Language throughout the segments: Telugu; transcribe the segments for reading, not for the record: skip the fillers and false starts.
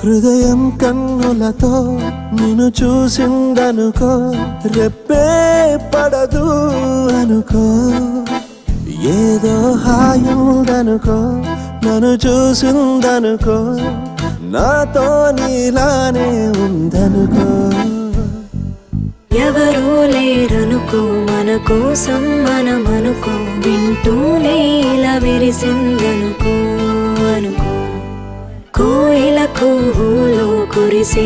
హృదయం కన్నులతో నిన్ను చూసిందనుకో, రెప్పే పడదు అనుకో, ఏదో హాయుందనుకో, నన్ను చూసిందనుకో, నాతో నీలానే ఉందనుకో. ఎవరూ లేరనుకో, మన కోసం మనమనుకో, వింటూనే ఇలా విరిసిందనుకో అనుకో. కోయిల కూహులో కురిసే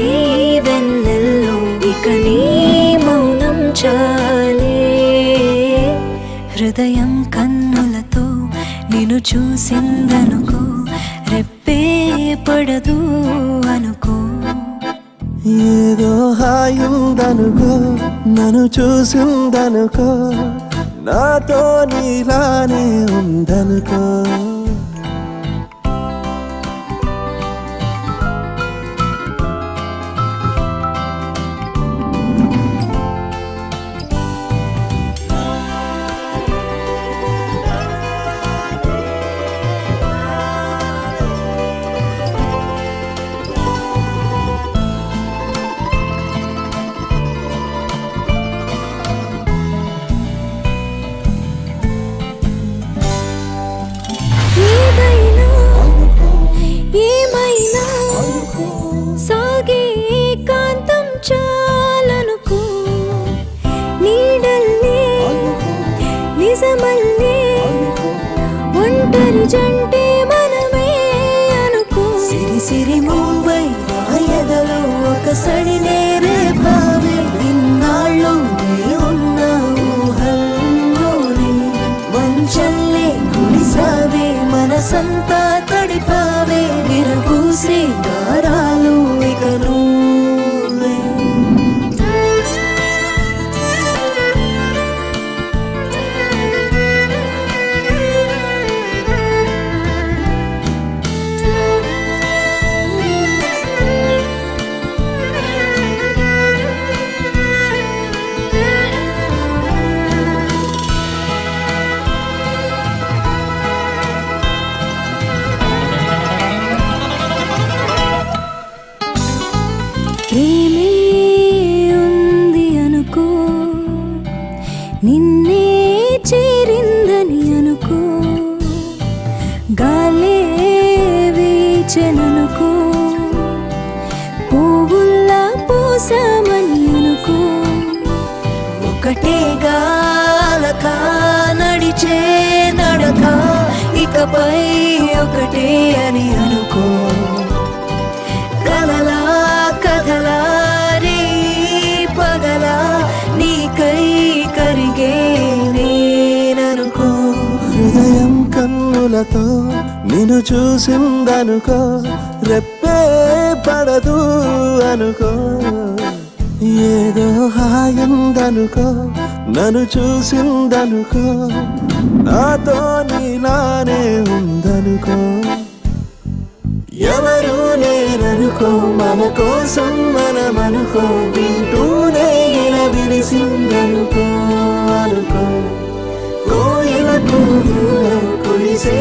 వెన్నెల్లో ఇక నీ మౌనం చాలే. హృదయం కన్నులతో నిన్ను చూసిందనుకో, రెప్పే పడదు అనుకో, ఏదో హాయుందనుకో, నన్ను చూసిందనుకో, నాతో నీలానే ఉందనుకో. ఏమైనా సాగే ఏకాంతం చాలనుకో, నీడల్లే నిజమల్లే ఒంటరి జంటే మనమే అనుకో. సిరి సిరి మూవై ఎదలో ఒక సడినే రేపావే, ఇన్నాళ్ళు ఉన్న ఊహల్లోనే మంచల్లే కురిసావే, మనసంతా తడిపావే, విరబూసే దారాలు ఇక నువ్వే. ప్రేమే ఉంది అనుకో, నిన్నే చేరిందని అనుకో, గాలే వీచెననుకో, పువ్వుల్లా పోసామని అనుకో, ఒకటే గాలక నడిచే నడక ఇకపై ఒకటే అని అనుకో. కలలా కథలా రే పగలా నీకై కరిగే నేననుకో. హృదయం కన్నులతో నిన్ను చూసిందనుకో, రెప్పే పడదు అనుకో, ఏదో హాయుందనుకో, నన్ను చూసిందనుకో, నాతో నీలానే ఉందనుకో. ఎవరూ లేరనుకో, మన కోసం మనమనుకో, వింటూనే ఇలా విరిసిందనుకో అనుకో. కోయిల కూహులో కురిసే